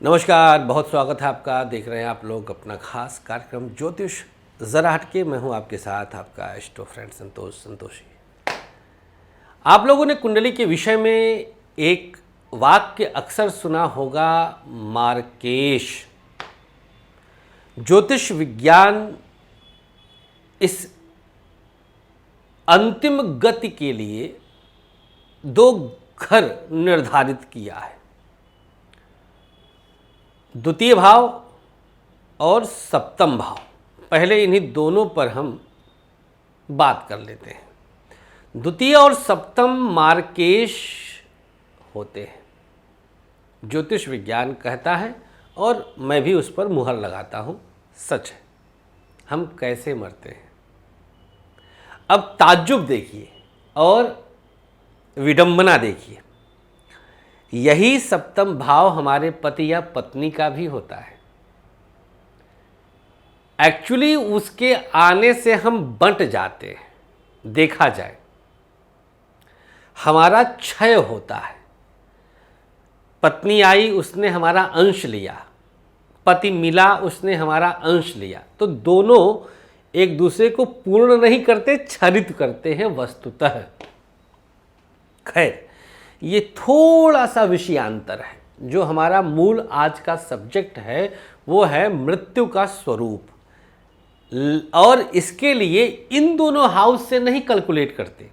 नमस्कार, बहुत स्वागत है आपका। देख रहे हैं आप लोग अपना खास कार्यक्रम ज्योतिष ज़रा हटके। मैं हूं आपके साथ आपका एस्ट्रो फ्रेंड संतोषी। आप लोगों ने कुंडली के विषय में एक वाक्य अक्सर सुना होगा, मार्केश। ज्योतिष विज्ञान इस अंतिम गति के लिए दो घर निर्धारित किया है, द्वितीय भाव और सप्तम भाव। पहले इन्हीं दोनों पर हम बात कर लेते हैं। द्वितीय और सप्तम मार्केश होते हैं, ज्योतिष विज्ञान कहता है और मैं भी उस पर मुहर लगाता हूँ, सच है। हम कैसे मरते हैं, अब ताज्जुब देखिए और विडंबना देखिए। यही सप्तम भाव हमारे पति या पत्नी का भी होता है। एक्चुअली उसके आने से हम बंट जाते हैं। देखा जाए, हमारा क्षय होता है। पत्नी आई, उसने हमारा अंश लिया, पति मिला, उसने हमारा अंश लिया, तो दोनों एक दूसरे को पूर्ण नहीं करते, छरित करते हैं वस्तुतः। खैर, ये थोड़ा सा विषयांतर है। जो हमारा मूल आज का सब्जेक्ट है वो है मृत्यु का स्वरूप, और इसके लिए इन दोनों हाउस से नहीं कैलकुलेट करते,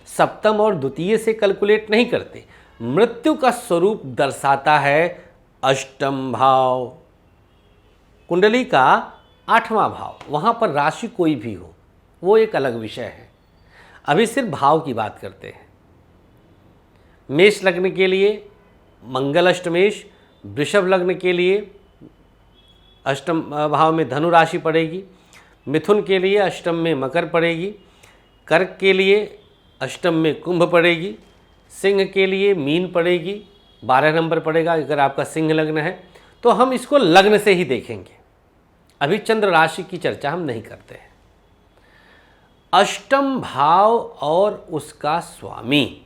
सप्तम और द्वितीय से कैलकुलेट नहीं करते। मृत्यु का स्वरूप दर्शाता है अष्टम भाव, कुंडली का 8वां भाव। वहाँ पर राशि कोई भी हो, वो एक अलग विषय है। अभी सिर्फ भाव की बात करते हैं। मेष लग्न के लिए मंगल अष्टमेश, वृषभ लग्न के लिए अष्टम भाव में धनु राशि पड़ेगी, मिथुन के लिए अष्टम में मकर पड़ेगी, कर्क के लिए अष्टम में कुंभ पड़ेगी, सिंह के लिए मीन पड़ेगी, 12 नंबर पड़ेगा अगर आपका सिंह लग्न है। तो हम इसको लग्न से ही देखेंगे, अभी चंद्र राशि की चर्चा हम नहीं करते हैं। अष्टम भाव और उसका स्वामी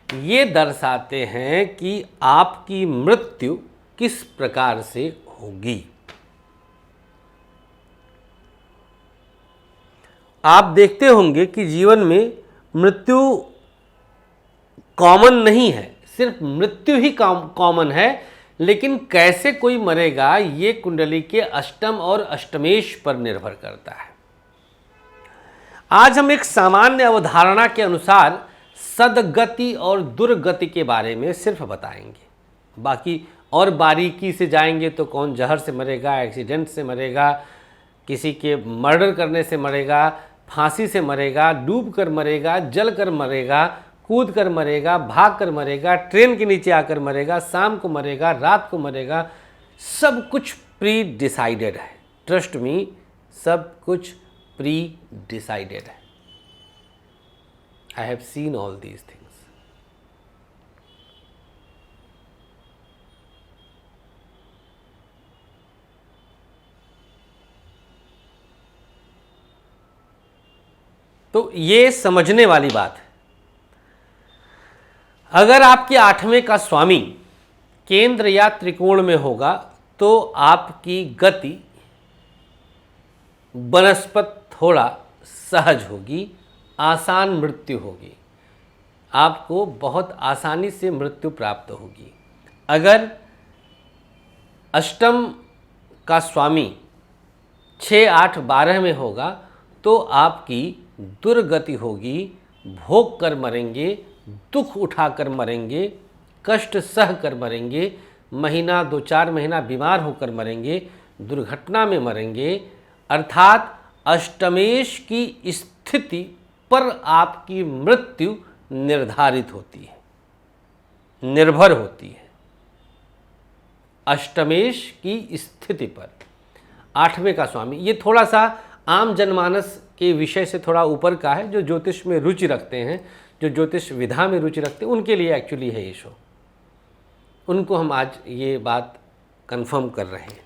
ये दर्शाते हैं कि आपकी मृत्यु किस प्रकार से होगी। आप देखते होंगे कि जीवन में मृत्यु कॉमन नहीं है, सिर्फ मृत्यु ही कॉमन है, लेकिन कैसे कोई मरेगा ये कुंडली के अष्टम और अष्टमेश पर निर्भर करता है। आज हम एक सामान्य अवधारणा के अनुसार सदगति और दुर्गति के बारे में सिर्फ बताएंगे। बाकी और बारीकी से जाएंगे तो कौन जहर से मरेगा, एक्सीडेंट से मरेगा, किसी के मर्डर करने से मरेगा, फांसी से मरेगा, डूब कर मरेगा, जल कर मरेगा, कूद कर मरेगा, भाग कर मरेगा, ट्रेन के नीचे आकर मरेगा, शाम को मरेगा, रात को मरेगा, सब कुछ प्री डिसाइडेड है। ट्रस्ट मी, सब कुछ प्री डिसाइडेड है। I have seen all these things. तो ये समझने वाली बात है। अगर आपके 8वें का स्वामी केंद्र या त्रिकोण में होगा तो आपकी गति बनस्पत थोड़ा सहज होगी, आसान मृत्यु होगी, आपको बहुत आसानी से मृत्यु प्राप्त होगी। अगर अष्टम का स्वामी 6, 8, 12 में होगा तो आपकी दुर्गति होगी, भोग कर मरेंगे, दुख उठा कर मरेंगे, कष्ट सह कर मरेंगे, महीना 2-4 महीना बीमार होकर मरेंगे, दुर्घटना में मरेंगे। अर्थात अष्टमेश की स्थिति पर आपकी मृत्यु निर्धारित होती है, निर्भर होती है, अष्टमेश की स्थिति पर। 8वें का स्वामी ये थोड़ा सा आम जनमानस के विषय से थोड़ा ऊपर का है। जो ज्योतिष में रुचि रखते हैं, जो ज्योतिष विधा में रुचि रखते हैं, उनके लिए एक्चुअली है ये शो। उनको हम आज ये बात कंफर्म कर रहे हैं।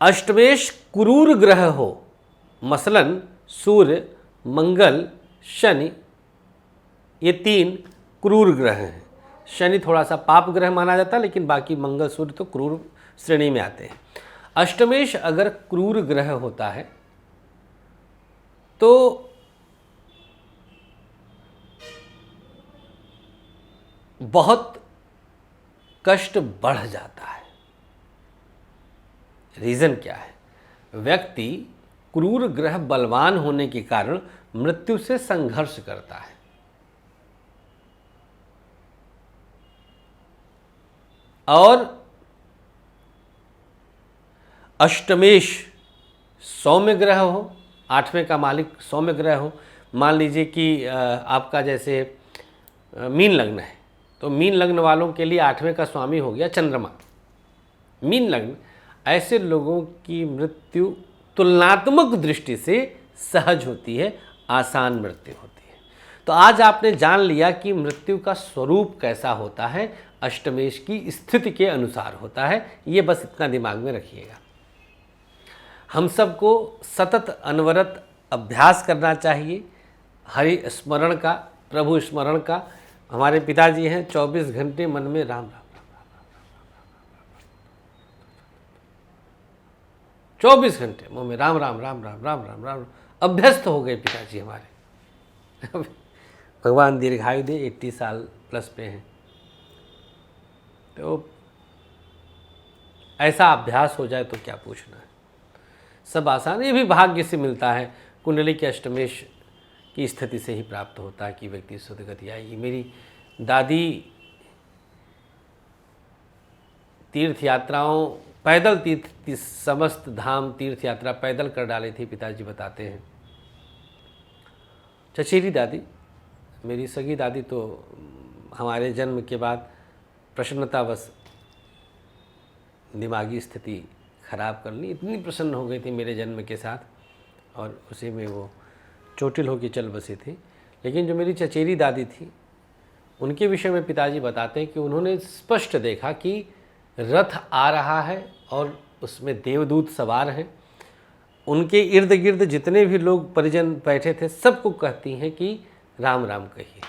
अष्टमेश क्रूर ग्रह हो, मसलन सूर्य, मंगल, शनि, ये 3 क्रूर ग्रह हैं। शनि थोड़ा सा पाप ग्रह माना जाता है, लेकिन बाकी मंगल सूर्य तो क्रूर श्रेणी में आते हैं। अष्टमेश अगर क्रूर ग्रह होता है तो बहुत कष्ट बढ़ जाता है। रीजन क्या है? व्यक्ति क्रूर ग्रह बलवान होने के कारण मृत्यु से संघर्ष करता है। और अष्टमेश सौम्य ग्रह हो, 8वें का मालिक सौम्य ग्रह हो। मान लीजिए कि आपका जैसे मीन लग्न है, तो मीन लग्न वालों के लिए 8वें का स्वामी हो गया चंद्रमा। मीन लग्न, ऐसे लोगों की मृत्यु तुलनात्मक दृष्टि से सहज होती है, आसान मृत्यु होती है। तो आज आपने जान लिया कि मृत्यु का स्वरूप कैसा होता है, अष्टमेश की स्थिति के अनुसार होता है। ये बस इतना दिमाग में रखिएगा। हम सबको सतत अनवरत अभ्यास करना चाहिए हरि स्मरण का, प्रभु स्मरण का। हमारे पिताजी हैं 24 घंटे मन में राम राम, 24 घंटे मुँह में राम राम राम राम राम राम राम। अभ्यस्त हो गए पिताजी हमारे। भगवान दीर्घायु दे, 80 साल प्लस पे हैं। तो ऐसा अभ्यास हो जाए तो क्या पूछना है, सब आसान। ये भी भाग्य से मिलता है, कुंडली के अष्टमेश की स्थिति से ही प्राप्त होता है कि व्यक्ति सदगति आएगी। मेरी दादी तीर्थ यात्राओं, पैदल तीर्थ, समस्त धाम तीर्थ यात्रा पैदल कर डाली थी, पिताजी बताते हैं। चचेरी दादी, मेरी सगी दादी तो हमारे जन्म के बाद प्रसन्नतावश दिमागी स्थिति खराब कर ली, इतनी प्रसन्न हो गई थी मेरे जन्म के साथ, और उसी में वो चोटिल होकर चल बसी थी। लेकिन जो मेरी चचेरी दादी थी, उनके विषय में पिताजी बताते हैं कि उन्होंने स्पष्ट देखा कि रथ आ रहा है और उसमें देवदूत सवार हैं। उनके इर्द गिर्द जितने भी लोग परिजन बैठे थे, सबको कहती हैं कि राम राम कहिए।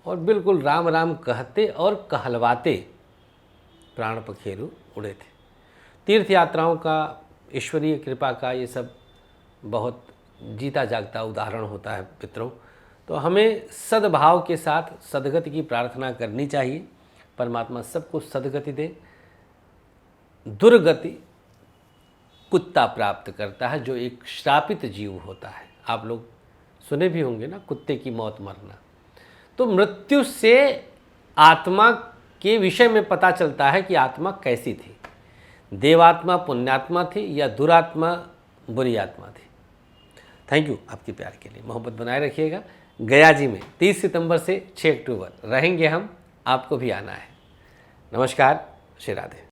और बिल्कुल राम राम कहते और कहलवाते प्राण पखेरु उड़े थे। तीर्थ यात्राओं का, ईश्वरीय कृपा का ये सब बहुत जीता जागता उदाहरण होता है पितरों। तो हमें सद्भाव के साथ सदगति की प्रार्थना करनी चाहिए। परमात्मा सबको सदगति दे। दुर्गति कुत्ता प्राप्त करता है, जो एक श्रापित जीव होता है। आप लोग सुने भी होंगे ना, कुत्ते की मौत मरना। तो मृत्यु से आत्मा के विषय में पता चलता है कि आत्मा कैसी थी, देवात्मा पुण्यात्मा थी या दुरात्मा बुरी आत्मा थी। थैंक यू आपके प्यार के लिए, मोहब्बत बनाए रखिएगा। गया जी में 30 सितंबर से 6 अक्टूबर रहेंगे हम, आपको भी आना है। नमस्कार, श्री राधे।